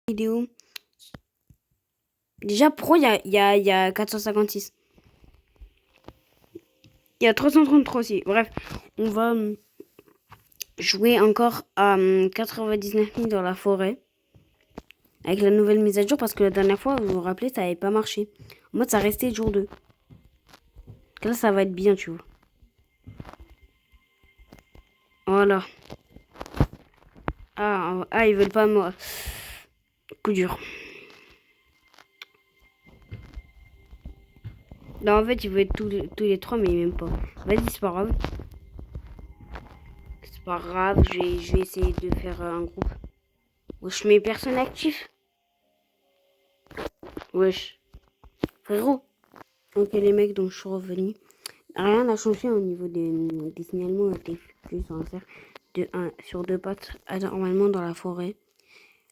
Vidéo. Déjà, pourquoi il y a 456? Il y a 333 aussi. Bref, on va jouer encore à 99 000 dans la forêt. Avec la nouvelle mise à jour, parce que la dernière fois, vous vous rappelez, ça n'avait pas marché. En mode, ça restait jour 2. Là, ça va être bien, tu vois. Voilà. Ah, ils veulent pas moi. Coup dur. Là, en fait, ils veulent être tous les trois, mais ils m'aiment pas. Vas-y, c'est pas grave. C'est pas grave, je vais essayer de faire un groupe. Wesh, mes personnes actives. Wesh. Frérot. Ok, les mecs dont je suis revenu. Rien n'a changé au niveau des signalements effectués sur un cerf de 1 sur 2 pattes anormalement dans la forêt.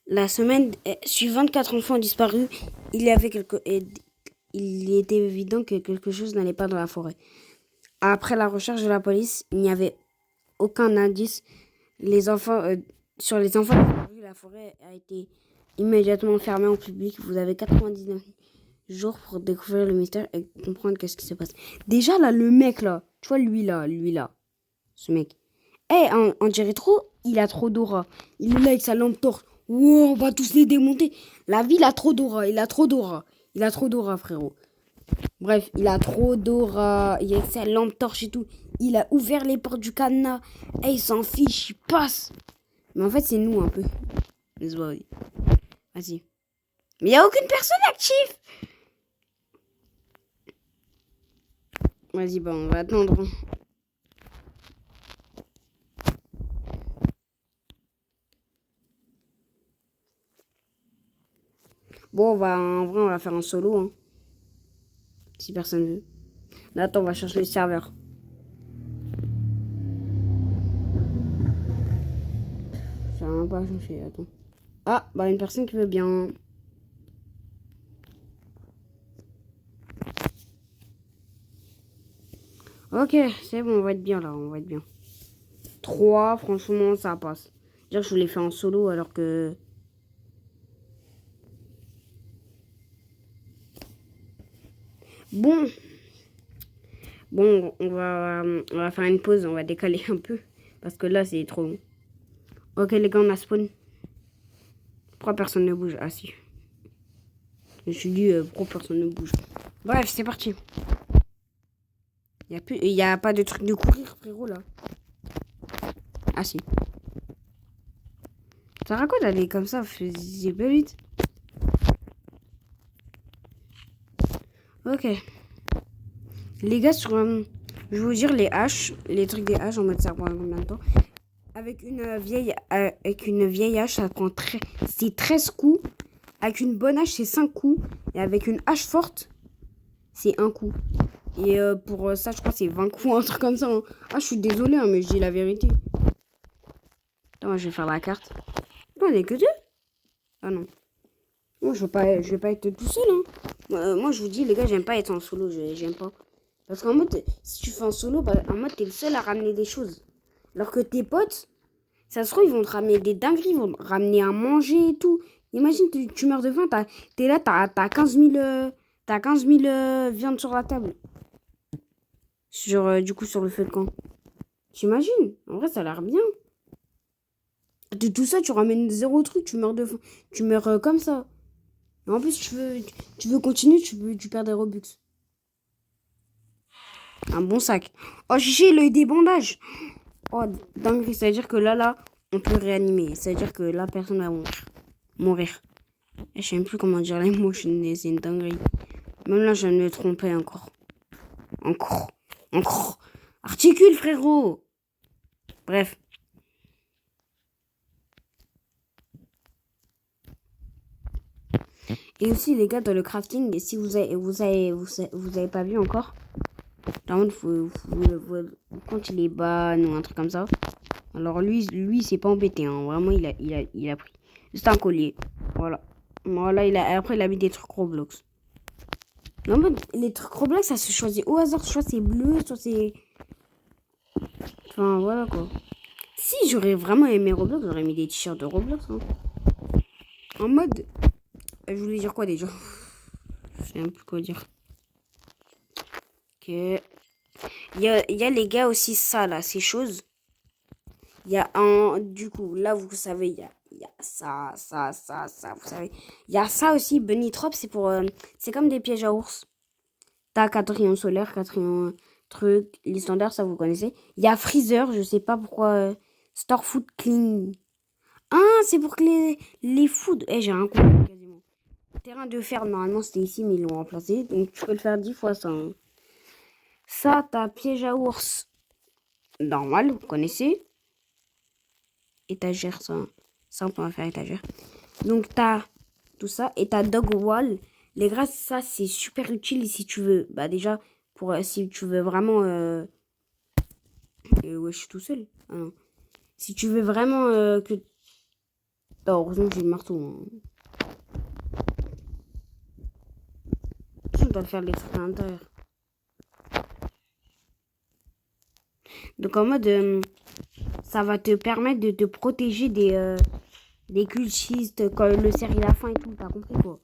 La semaine suivante, 4 enfants ont disparu. Il était évident que quelque chose n'allait pas dans la forêt. Après la recherche de la police, il n'y avait aucun indice. Sur les enfants disparus, la forêt a été immédiatement fermée au public. Vous avez 99 jours pour découvrir le mystère et comprendre qu'est-ce qui se passe. Déjà là, le mec là, tu vois lui là, ce mec. On dirait trop, il a trop d'aura. Il est là avec sa lampe torche. Wow, on va tous les démonter. La ville a trop d'aura, il a trop d'aura, frérot. Bref, il a trop d'aura. Il a sa lampe torche et tout. Il a ouvert les portes du cadenas. Il s'en fiche, il passe. Mais en fait, c'est nous un peu. Vas-y. Mais il n'y a aucune personne active. Vas-y, on va attendre. Bon, en vrai, on va faire un solo, hein. Si personne veut. Là, attends, on va chercher le serveur. Ça va même pas changer, attends. Ah, une personne qui veut bien. Ok, c'est bon, on va être bien là, on va être bien. 3, franchement, ça passe. Dire que je l'ai fait en solo alors que... Bon, on va faire une pause, on va décaler un peu. Parce que là, c'est trop long. Ok, les gars, on a spawn. Pourquoi personne ne bouge? Ah, si. Je me suis dit, pourquoi personne ne bouge? Bref, c'est parti. Il y a pas de truc de courir, frérot, là. Ah, si. Ça raconte d'aller comme ça, c'est pas vite. Ok. Les gars, je vais vous dire les haches, les trucs des haches en mode ça prend combien de temps. Avec une vieille hache, ça prend c'est 13 coups. Avec une bonne hache, c'est 5 coups. Et avec une hache forte, c'est 1 coup. Et pour ça, je crois que c'est 20 coups, un truc comme ça. Hein. Ah, je suis désolée, hein, mais je dis la vérité. Attends, je vais faire la carte. Non, on est que 2. Ah non. Moi, je vais pas être tout seul. Hein. Moi, je vous dis, les gars, j'aime pas être en solo. J'aime pas. Parce qu'en mode, si tu fais en solo, en mode, t'es le seul à ramener des choses. Alors que tes potes, ça se trouve, ils vont te ramener des dingueries, ils vont te ramener à manger et tout. Imagine, tu meurs de faim, t'es là, t'as 15 000, viandes sur la table. Du coup, sur le feu de camp. T'imagines? En vrai, ça a l'air bien. De tout ça, tu ramènes 0 truc, tu meurs de faim. Tu meurs comme ça. Et en plus, tu veux continuer, tu perds des Robux. Un bon sac. Oh, j'ai l'œil des bandages. Oh, dinguerie, ça veut dire que là, on peut réanimer. Ça veut dire que la personne va mourir. Je sais même plus comment dire les mots, c'est une dinguerie. Même là, je viens de me tromper encore. Encore. Articule, frérot. Bref. Et aussi, les gars, dans le crafting, si vous avez pas vu encore, quand il est ban ou un truc comme ça. Alors lui il s'est pas embêté, hein. Vraiment, il a pris. C'est un collier. Voilà. Après, il a mis des trucs Roblox. Non, mais les trucs Roblox, ça se choisit au hasard. Soit c'est bleu, soit c'est... Enfin, voilà, quoi. Si j'aurais vraiment aimé Roblox, j'aurais mis des t-shirts de Roblox, hein. En mode... Je voulais dire quoi déjà? Je sais même plus quoi dire. Ok. Il y a les gars aussi, ça là, ces choses. Il y a un... Du coup, là, vous savez, il y a ça, vous savez. Il y a ça aussi, Bunny Trop, c'est pour... c'est comme des pièges à ours. T'as 4 rayons solaires, 4 rayons trucs. Les standards, ça, vous connaissez. Il y a Freezer, je sais pas pourquoi... Store Food Clean. Ah, c'est pour que les food... Eh, j'ai un coup, quasiment. Terrain de fer, normalement, c'était ici, mais ils l'ont remplacé. Donc, tu peux le faire 10 fois ça. Hein. Ça, t'as piège à ours. Normal, vous connaissez. Étagère, ça on peut en faire étagère. Donc t'as tout ça et t'as dog wall. Les grâces, ça c'est super utile si tu veux. Bah déjà, pour si tu veux vraiment... ouais, je suis tout seul. Ah, non. Si tu veux vraiment que... Oh, heureusement que j'ai le marteau. Hein. On doit faire les trucs à l'intérieur. Donc en mode... ça va te permettre de te protéger des cultistes, quand le cerf il a faim et tout. T'as compris quoi?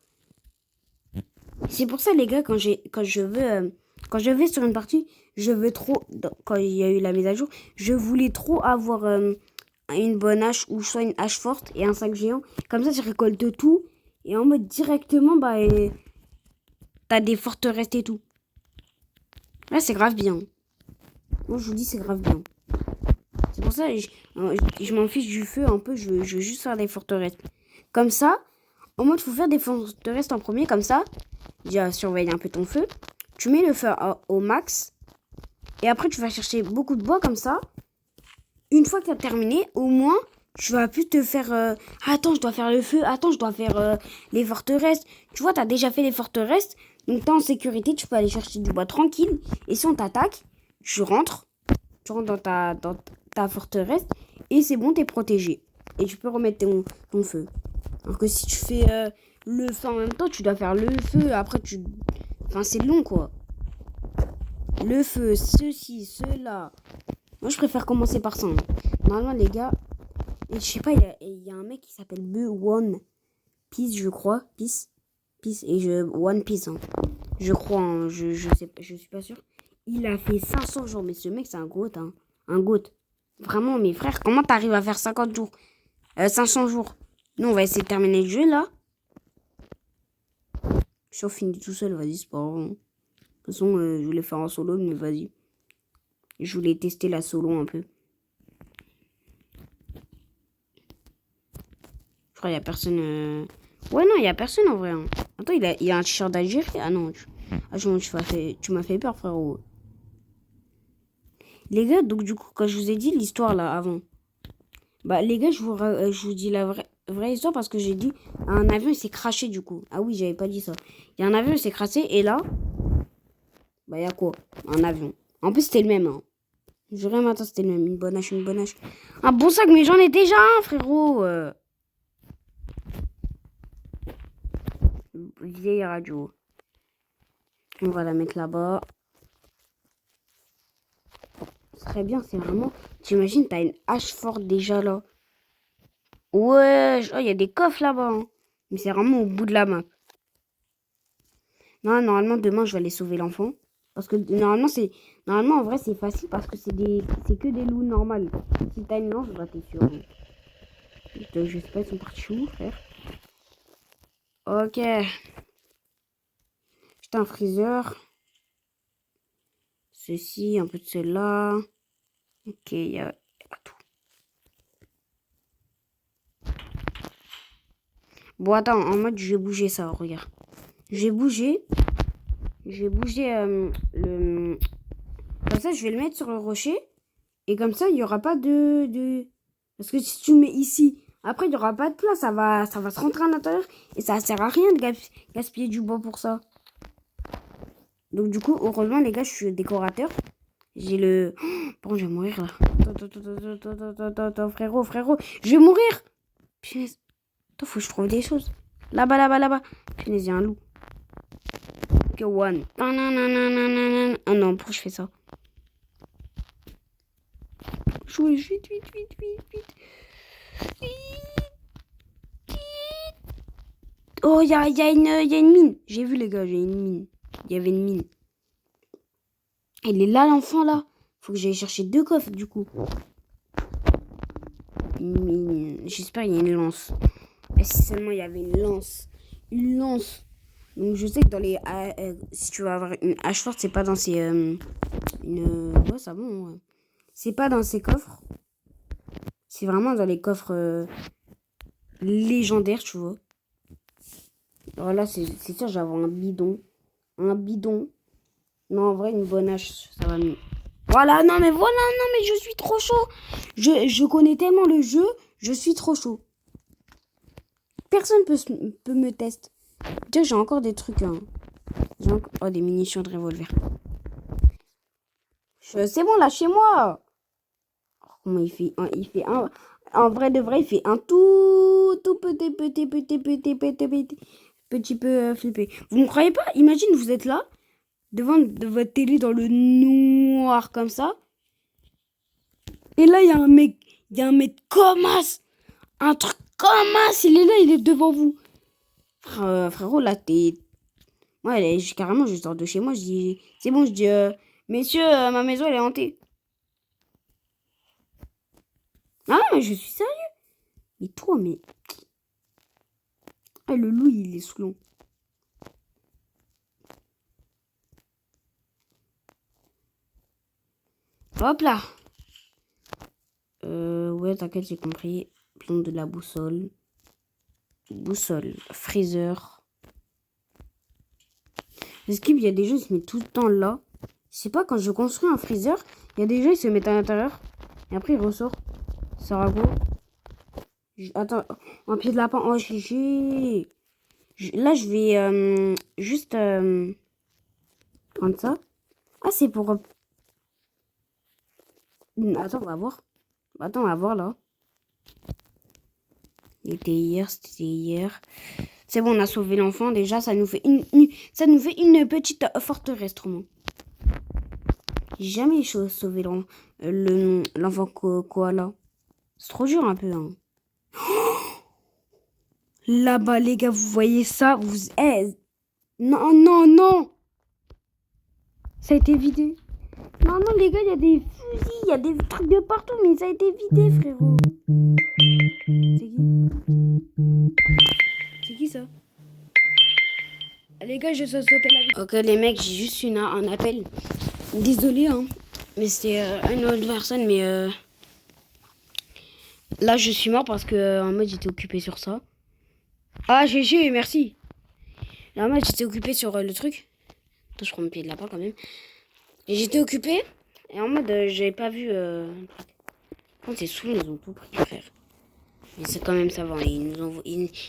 C'est pour ça, les gars, quand je vais sur une partie, je veux trop, quand il y a eu la mise à jour, je voulais trop avoir une bonne hache ou soit une hache forte et un sac géant. Comme ça, je récolte tout et en mode directement, bah, t'as des forteresses et tout. Là, c'est grave bien. Moi, je vous dis, c'est grave bien. C'est pour ça, je m'en fiche du feu un peu, je veux juste faire des forteresses. Comme ça, en mode, faut faire des forteresses en premier, comme ça. Déjà, surveille un peu ton feu. Tu mets le feu au max. Et après, tu vas chercher beaucoup de bois comme ça. Une fois que tu as terminé, au moins, tu vas plus te faire... attends, je dois faire le feu. Attends, je dois faire les forteresses. Tu vois, tu as déjà fait les forteresses. Donc, tu es en sécurité. Tu peux aller chercher du bois tranquille. Et si on t'attaque, tu rentres. Tu rentres dans ta forteresse. Et c'est bon, tu es protégé. Et tu peux remettre ton feu. Alors que si tu fais le feu en même temps, tu dois faire le feu. Après, tu... Enfin, c'est long, quoi. Le feu, ceci, cela. Moi, je préfère commencer par ça. Hein. Normalement, les gars, et je sais pas, il y a un mec qui s'appelle One Piece, je crois. Piece. One Piece. Hein. Je crois, hein, je suis pas sûr. Il a fait 500 jours, mais ce mec, c'est un goat. Hein. Un goat. Vraiment, mes frères, comment t'arrives à faire 50 jours 500 jours. Nous, on va essayer de terminer le jeu, là. Si on finit tout seul, vas-y, c'est pas grave. Hein. De toute façon, je voulais faire en solo, mais vas-y. Je voulais tester la solo un peu. Je crois qu'il y a personne... Ouais, non, il y a personne en vrai. Hein. Attends, il y a un t-shirt d'Algérie. Ah non, tu m'as fait peur, frérot. Les gars, donc du coup, quand je vous ai dit l'histoire là avant, bah les gars, je vous dis la vraie histoire parce que j'ai dit un avion il s'est craché du coup. Ah oui, j'avais pas dit ça. Il y a un avion il s'est craché et là, bah il y a quoi? Un avion. En plus, c'était le même. Hein. Je vraiment attends, c'était le même. Une bonne hache, une bonne hache. Un bon sac, mais j'en ai déjà un, frérot. Vieille radio. On va la mettre là-bas. Très bien, c'est vraiment... T'imagines, t'as une hache forte déjà là. Ouais, oh, il y a des coffres là-bas. Hein. Mais c'est vraiment au bout de la map. Non, normalement, demain, je vais aller sauver l'enfant. Parce que normalement, en vrai, c'est facile parce que c'est que des loups normales. Si t'as une lance, bah, t'es sûr. Hein. Je sais pas, ils sont partis où, frère? Ok. J'ai un freezer. Ceci, un peu de cela. Ok, il y a tout. Bon, attends, en mode, je vais bouger ça, regarde. Je vais bouger le... Comme ça, je vais le mettre sur le rocher. Et comme ça, il n'y aura pas de... Parce que si tu le mets ici, après, il n'y aura pas de place. Ça va se rentrer à l'intérieur. Et ça sert à rien de gaspiller du bois pour ça. Donc, du coup, heureusement, les gars, je suis décorateur. J'ai le... Bon, je vais mourir, là. Attends, frérot. Je vais mourir. Punaise. Attends, faut que je trouve des choses. Là-bas. Punaise, il y a un loup. Ok, one. Ah non, pourquoi je fais ça? Jouez vite. Oh, y a une mine. J'ai vu, les gars, j'ai une mine. Il y avait une mine. Il est là, l'enfant, là. Faut que j'aille chercher 2 coffres, du coup. Une mine. J'espère qu'il y a une lance. Et si seulement il y avait une lance. Une lance. Donc, je sais que dans les... si tu vas avoir une hache forte, c'est pas dans ces... ouais, ça bon, ouais. C'est pas dans ces coffres. C'est vraiment dans les coffres légendaires, tu vois. Alors là, c'est sûr, j'avais un bidon. Un bidon. Non, en vrai, une bonne hache, ça va mieux. Voilà, non, mais je suis trop chaud. Je connais tellement le jeu, je suis trop chaud. Personne peut me tester. Déjà, j'ai encore des trucs. Hein. Oh, des munitions de revolver. C'est bon, lâchez-moi. Oh, comment il fait un... En vrai de vrai, il fait un tout petit peu flippé. Vous ne croyez pas? Imagine, vous êtes là, devant de votre télé dans le noir comme ça. Et là, il y a un mec comme as. Un truc comme as. Il est là, il est devant vous. Frérot, là, t'es... Ouais, carrément, je sors de chez moi, je dis... C'est bon, je dis... Messieurs, ma maison, elle est hantée. Ah, mais je suis sérieux. Mais toi, mais... Ah, le loup, il est saoulant. Hop là. Ouais, t'inquiète, j'ai compris. Plomb de la boussole. Boussole. Freezer. Est-ce qu'il y a des jeux qui se mettent tout le temps là? Je sais pas, quand je construis un freezer, il y a des jeux qui se mettent à l'intérieur. Et après, ils ressortent. Ça va quoi? Attends, un pied de lapin. Oh, GG. Là, je vais juste prendre ça. Ah, c'est pour... Attends, on va voir. Attends, on va voir là. C'était hier. C'est bon, on a sauvé l'enfant. Déjà, ça nous fait ça nous fait une petite forteresse, trop moins. J'ai jamais sauvé l'enfant koala. C'est trop dur un peu. Hein. Là-bas, les gars, vous voyez ça? Non, non, non. Ça a été vidé. Non, non, les gars, il y a des fusils, il y a des trucs de partout, mais ça a été vidé, frérot. C'est qui? C'est qui ça? Les gars, je vais sauter la vidéo. Ok, les mecs, j'ai juste un appel. Désolé, hein. Mais c'est une autre personne, mais là, je suis mort parce que en mode, j'étais occupé sur ça. Ah, GG, merci. Là, en mode, j'étais occupé sur le truc. Attends, je prends mon pied de lapin quand même. Et j'étais occupé. Et en mode, j'avais pas vu le truc. Quand c'est saoulé, ils ont tout pris, frère. Mais c'est quand même ça va. Ils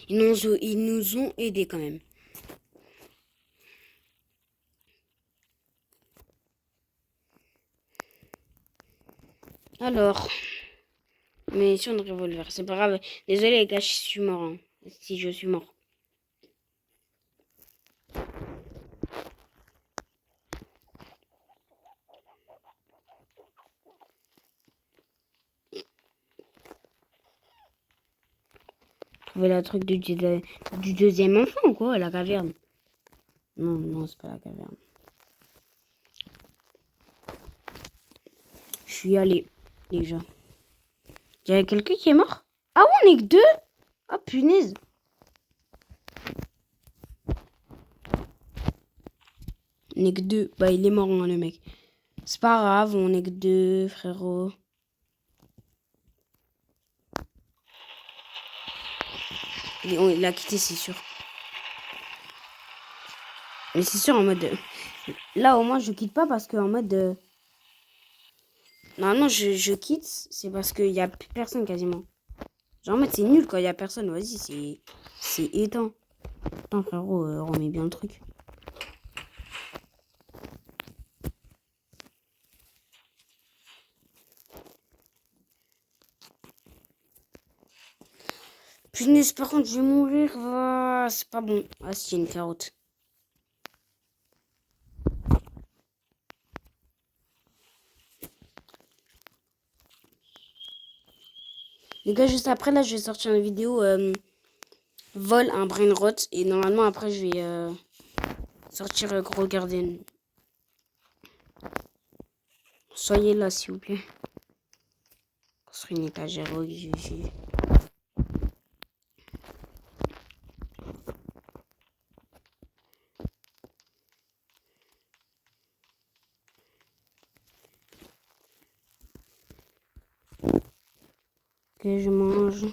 nous ont aidés quand même. Alors, mais sur un revolver, c'est pas grave. Désolé les gars, je suis mort. Hein, si je suis mort. Trouver la truc du deuxième enfant, quoi, la caverne. Non, non, c'est pas la caverne. Je suis allé, déjà. Il y a quelqu'un qui est mort? Ah ouais, on est que 2? Ah, punaise. On est que 2. Bah, il est mort, hein, le mec. C'est pas grave, on est que 2, frérot. Il a quitté, c'est sûr. Mais c'est sûr, en mode... Là, au moins, je quitte pas parce que en mode... Normalement, je quitte, c'est parce qu'il y a plus personne quasiment. Genre, en mode, c'est nul quand il y a personne. Vas-y, c'est éteint. Attends, frérot, remets bien le truc. Punaise, par contre, je vais mourir. Ah, c'est pas bon. Ah, c'est une carotte. Les gars, juste après, là, je vais sortir une vidéo vole un brain rot. Et normalement, après, je vais sortir Gros Garden. Soyez là, s'il vous plaît. Construire une étagère. Oui, que je mange.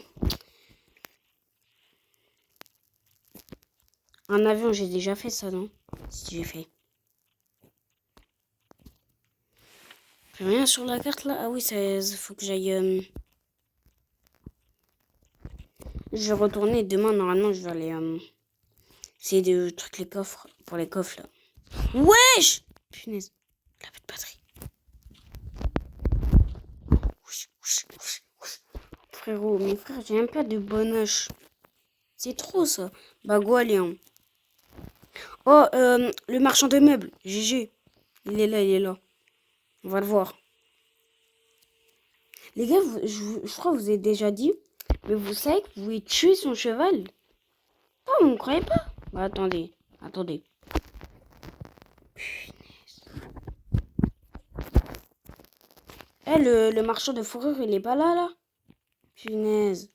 Un avion, j'ai déjà fait ça, non? Si j'ai fait. J'ai rien sur la carte là. Ah oui, ça faut que j'aille. Je vais retourner demain. Normalement, je vais aller essayer de trucs les coffres. Pour les coffres là. Wesh! Punaise. La petite batterie. Frérot, mes frères, j'ai même pas de bonoche. C'est trop ça. Bah, go, allez, hein. Oh, le marchand de meubles. GG. Il est là, il est là. On va le voir. Les gars, je crois que vous avez déjà dit, mais vous savez que vous pouvez tuer son cheval? Oh, vous ne croyez pas? Bah, attendez. Eh, le marchand de fourrure, il est pas là? Punaise.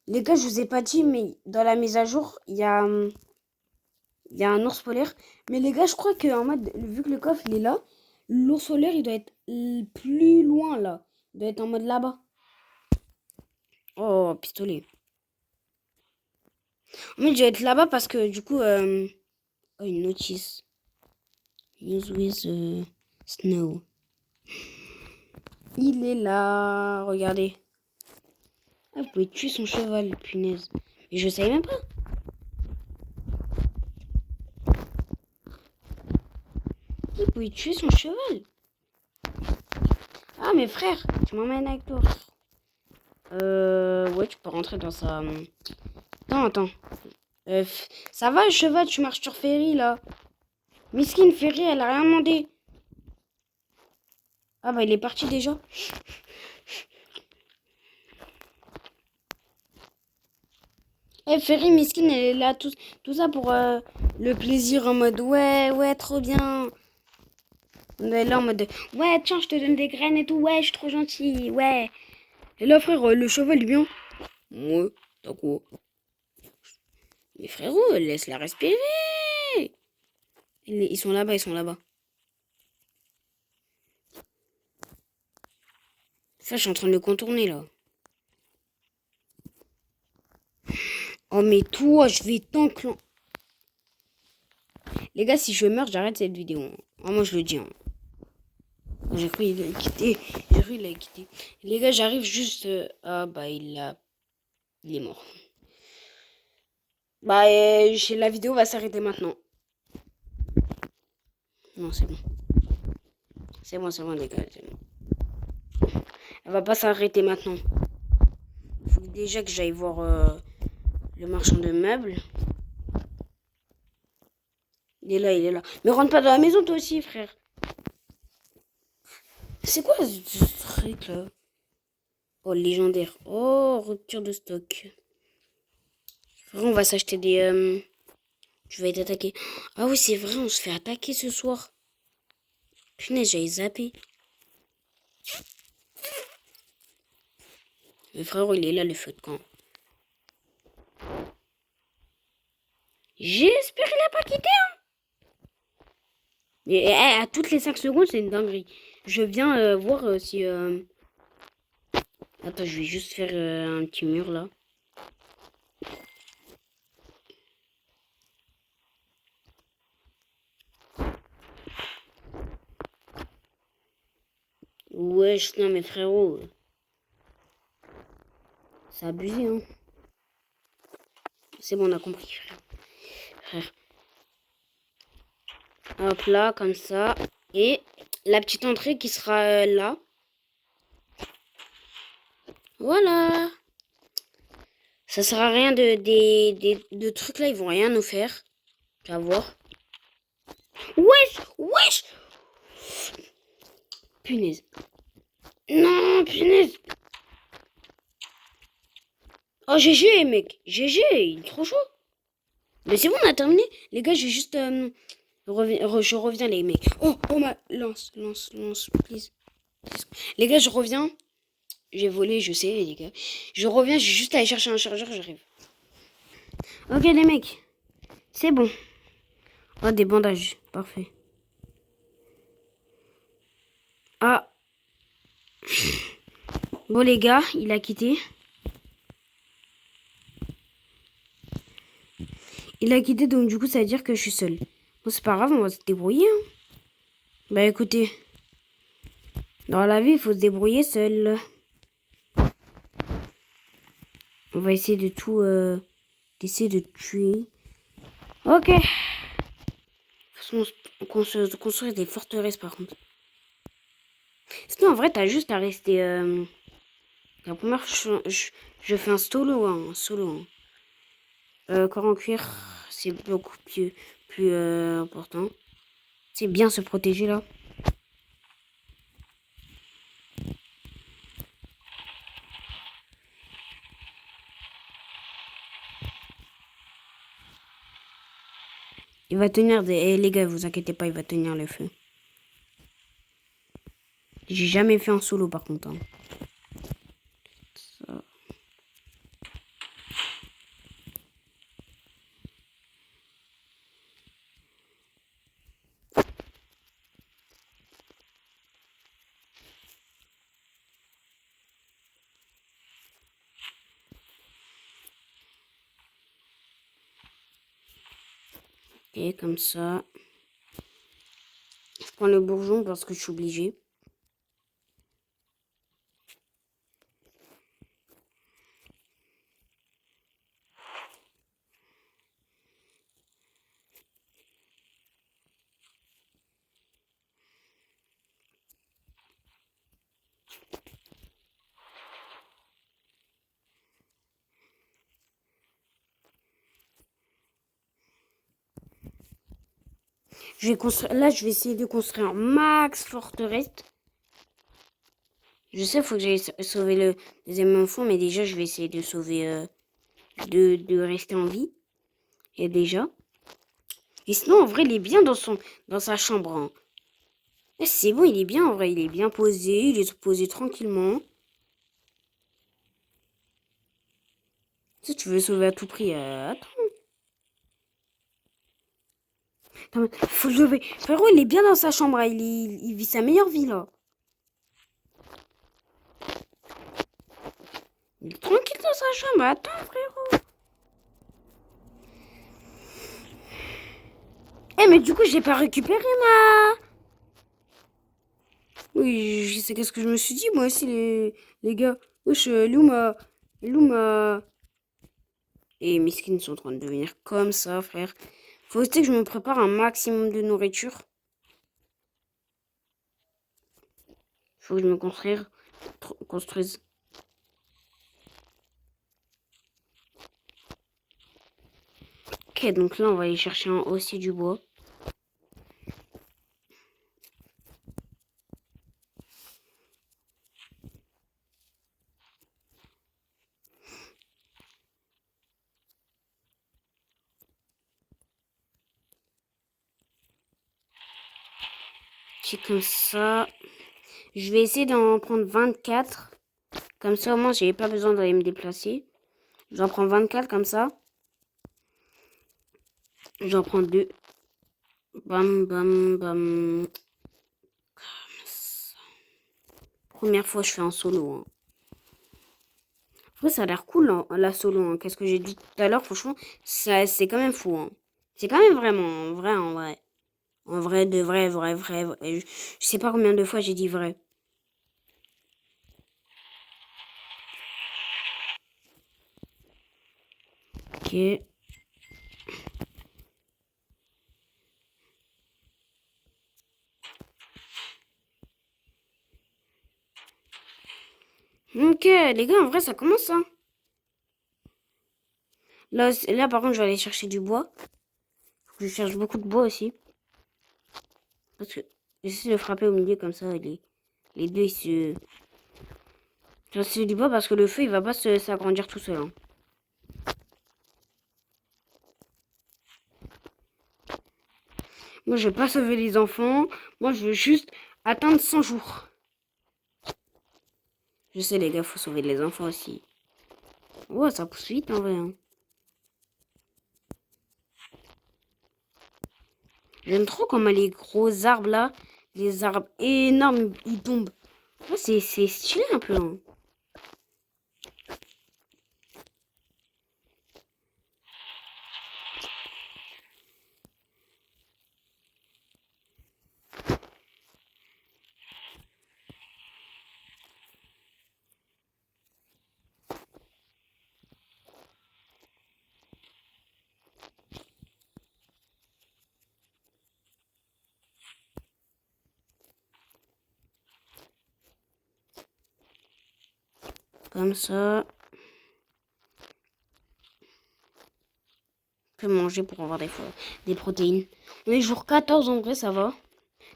Les gars, je vous ai pas dit, mais dans la mise à jour, il y a un ours polaire. Mais les gars, je crois que en mode, vu que le coffre, il est là, l'ours polaire, il doit être plus loin, là. Il doit être en mode là-bas. Oh, pistolet. En fait, je dois être là-bas parce que, du coup... Oh, une notice. Use with snow. Il est là. Regardez. Ah, vous pouvez tuer son cheval, punaise. Mais je savais même pas. Vous pouvez tuer son cheval. Ah, mes frères, tu m'emmènes avec toi. Ouais, tu peux rentrer dans sa... Attends. Ça va, le cheval, tu marches sur Ferry, là. Miskin, Ferry, elle a rien demandé. Ah, bah, il est parti déjà. Ferry, Miskin, elle est là, tout ça pour le plaisir en mode ouais, trop bien. On est là en mode ouais, tiens, je te donne des graines et tout, ouais, je suis trop gentil, ouais. Et là, frère, le cheval, il vient. Ouais, d'accord. Mais frérot, laisse-la respirer. Ils sont là-bas. Ça, je suis en train de le contourner, là. Oh, mais toi, je vais t'enclencher. Les gars, si je meurs, j'arrête cette vidéo. Oh, moi, je le dis. Hein. J'ai cru qu'il a quitté. Les gars, j'arrive juste... Ah, bah, il est mort. Bah, la vidéo va s'arrêter maintenant. Non, c'est bon. C'est bon, les gars. Elle va pas s'arrêter maintenant. Faut déjà que j'aille voir le marchand de meubles. Il est là. Mais rentre pas dans la maison, toi aussi, frère. C'est quoi ce truc là? Oh, légendaire. Oh, rupture de stock. Frère, on va s'acheter des... Tu vas être attaqué. Ah oui, c'est vrai, on se fait attaquer ce soir. Punaise, j'avais zappé. Mais frère, il est là, le feu de camp. J'espère qu'il n'a pas quitté, hein. Et à toutes les 5 secondes, c'est une dinguerie. Je viens voir si... Attends, je vais juste faire un petit mur, là. Wesh, non, mais frérot... C'est abusé, hein. C'est bon, on a compris, frère. Hop là, comme ça. Et la petite entrée qui sera là. Voilà. Ça sert à rien de trucs là, ils vont rien nous faire. Tu vas voir. Wesh. Punaise. Non, punaise. Oh, GG, mec. GG, il est trop chaud. Mais c'est bon, on a terminé. Les gars, je vais juste... je reviens, les mecs. Oh, lance, please. Les gars, je reviens. J'ai volé, je sais, les gars. Je reviens, j'ai juste à aller chercher un chargeur, j'arrive. Ok, les mecs. C'est bon. Oh, des bandages. Parfait. Ah. Bon, les gars, il a quitté. Il a quitté, donc du coup, ça veut dire que je suis seule. Bon, c'est pas grave, on va se débrouiller. Hein. Bah, écoutez. Dans la vie, il faut se débrouiller seul. On va essayer de tout... d'essayer de tuer. Ok. Faut construire des forteresses, par contre. Sinon, en vrai, t'as juste à rester... La première fois, je fais un solo. Hein, un solo. Hein. Corps en cuir, c'est beaucoup plus important. C'est bien se protéger, là. Il va tenir des... Eh, les gars, vous inquiétez pas, il va tenir le feu. J'ai jamais fait un solo, par contre. Hein. Ça. Et comme ça. Je prends le bourgeon parce que je suis obligée. Je vais construire. Là, je vais essayer de construire un max forteresse. Je sais, il faut que j'aille sauver le deuxième enfant, mais déjà, je vais essayer de sauver, de rester en vie. Et déjà. Et sinon, en vrai, il est bien dans sa chambre. Hein. C'est bon, il est bien, en vrai, il est bien posé, il est posé tranquillement. Si tu veux le sauver à tout prix, attends. Faut le lever. Frérot, il est bien dans sa chambre, hein. Il vit sa meilleure vie, là. Il est tranquille dans sa chambre, attends, frérot. Eh, mais du coup, j'ai pas récupéré ma... Oui, je sais qu'est-ce que je me suis dit, moi aussi, les gars. Wesh, Luma... Et mes skins sont en train de devenir comme ça, frère. Faut aussi que je me prépare un maximum de nourriture. Faut que je me construise. Ok, donc là, on va aller chercher aussi du bois. C'est comme ça. Je vais essayer d'en prendre 24. Comme ça, au moins, j'ai pas besoin d'aller me déplacer. J'en prends 24 comme ça. J'en prends 2. Bam, bam, bam. Comme ça. Première fois, je fais un solo. Hein. Après, ça a l'air cool, hein, la solo. Hein. Qu'est-ce que j'ai dit tout à l'heure, franchement, c'est quand même fou. Hein. C'est quand même vraiment vrai, en vrai. En vrai, de vrai. Je sais pas combien de fois j'ai dit vrai. Ok. Ok, les gars, en vrai, ça commence, hein. Là, par contre, je vais aller chercher du bois. Je cherche beaucoup de bois aussi. Parce que j'essaie de frapper au milieu comme ça. Les deux, ils se... Je cherche du bois parce que le feu, il va pas s'agrandir tout seul. Hein. Moi, je veux pas sauver les enfants. Moi, je veux juste atteindre 100 jours. Je sais, les gars, faut sauver les enfants aussi. Ouais, ça pousse vite en vrai. Hein. J'aime trop comment les gros arbres là, les arbres énormes, ils tombent. Ouais, c'est stylé un peu. Hein. Comme ça. On peut manger pour avoir des protéines. On est jour 14 en vrai, ça va.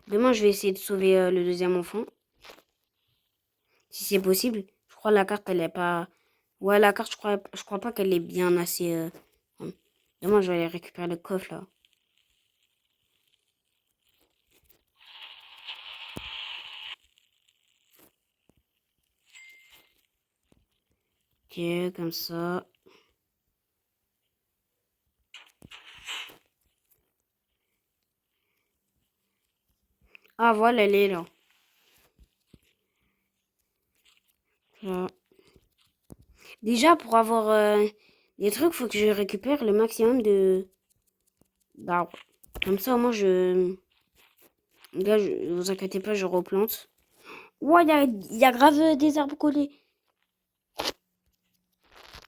Demain, je vais essayer de sauver le deuxième enfant. Si c'est possible. Je crois la carte, elle est pas... Ouais, la carte, je crois pas qu'elle est bien assez... Demain, je vais aller récupérer le coffre, là. Ok, comme ça. Ah, voilà, elle est là. Là. Déjà, pour avoir des trucs, faut que je récupère le maximum d'arbres. Comme ça, au moins, Là, vous inquiétez pas, je replante. Ouais, il y a grave des arbres collés.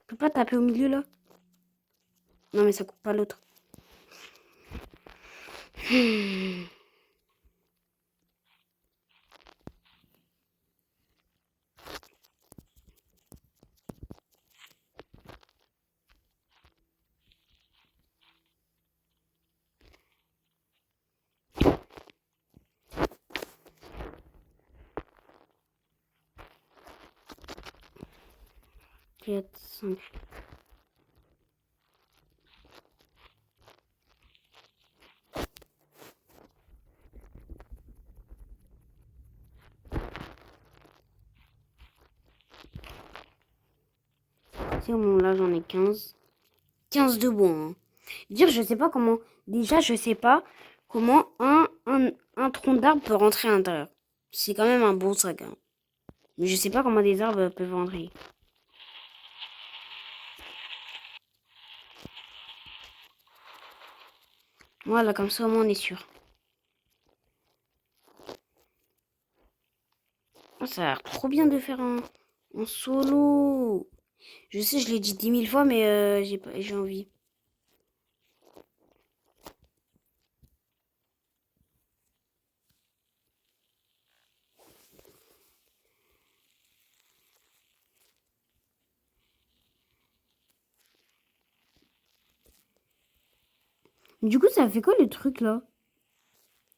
Je peux pas taper au milieu, là? Non, mais ça coupe pas l'autre. Quatre, 5. C'est bon, là, j'en ai 15. 15 de bois. Hein. Dire, je sais pas comment. Déjà, je sais pas comment un tronc d'arbre peut rentrer à l'intérieur. C'est quand même un bon sac. Hein. Mais je sais pas comment des arbres peuvent rentrer. Voilà, comme ça, au moins, on est sûr. Oh, ça a l'air trop bien de faire un solo. Je sais, je l'ai dit 10 000 fois, mais j'ai envie. Du coup, ça fait quoi le truc là?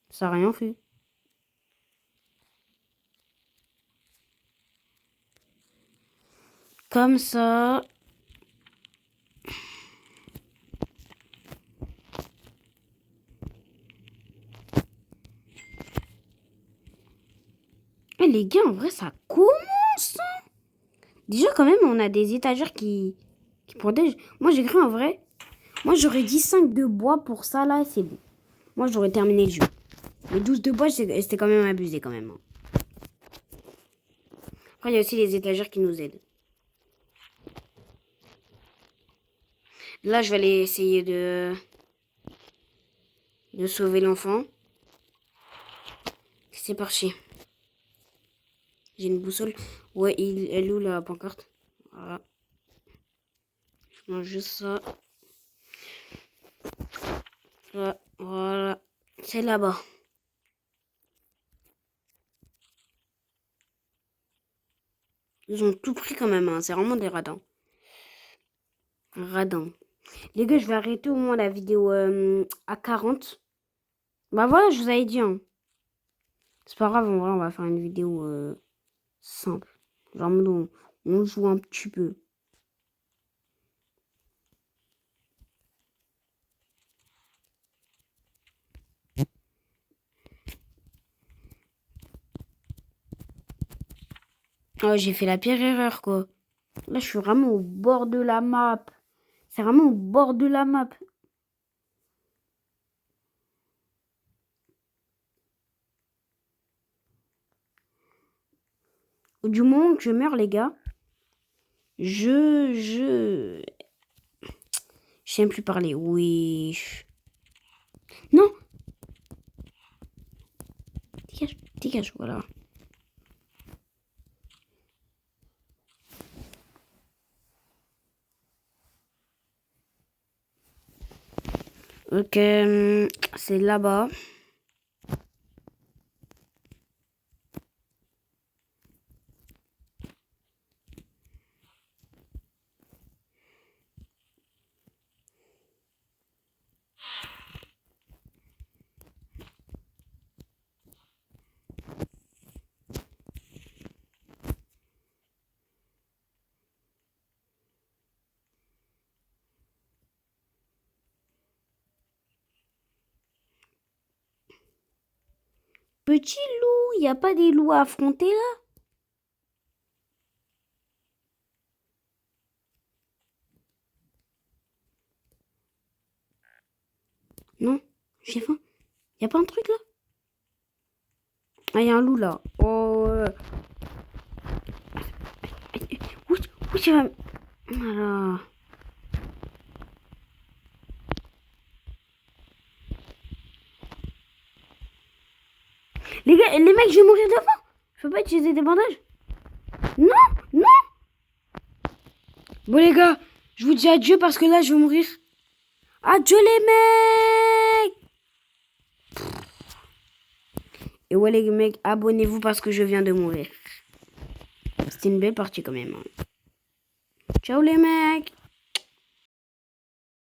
Ça a rien fait. Comme ça. Eh, les gars, en vrai, ça commence. Hein. Déjà, quand même, on a des étagères qui protègent. Moi, j'ai cru en vrai. Moi, j'aurais dit 5 de bois pour ça, là, c'est bon. Moi, j'aurais terminé le jeu. Mais 12 de bois, c'était quand même abusé, quand même. Hein. Après, il y a aussi les étagères qui nous aident. Là, je vais aller essayer de sauver l'enfant. C'est parti. J'ai une boussole. Ouais, elle est où la pancarte? Voilà. Je mange juste ça. Voilà. C'est là-bas. Ils ont tout pris quand même. Hein. C'est vraiment des radins. Radins. Les gars, je vais arrêter au moins la vidéo à 40. Bah voilà, je vous avais dit. Hein. C'est pas grave, en vrai, on va faire une vidéo simple. Genre, on joue un petit peu. Oh, j'ai fait la pire erreur, quoi. Là, je suis vraiment au bord de la map. C'est vraiment au bord de la map. Du moment que je meurs, les gars, je sais même plus parler. Oui. Non, dégage, dégage, voilà. Ok, c'est là-bas. Petit loup, il n'y a pas des loups à affronter là? Non, j'ai faim. Il n'y a pas un truc là? Ah, il y a un loup là. Oh. Où tu vas? Voilà. Les gars, les mecs, je vais mourir de faim. Je peux pas utiliser des bandages. Non, non. Bon les gars, je vous dis adieu parce que là, je vais mourir. Adieu les mecs. Et ouais les mecs, abonnez-vous parce que je viens de mourir. C'était une belle partie quand même. Ciao les mecs.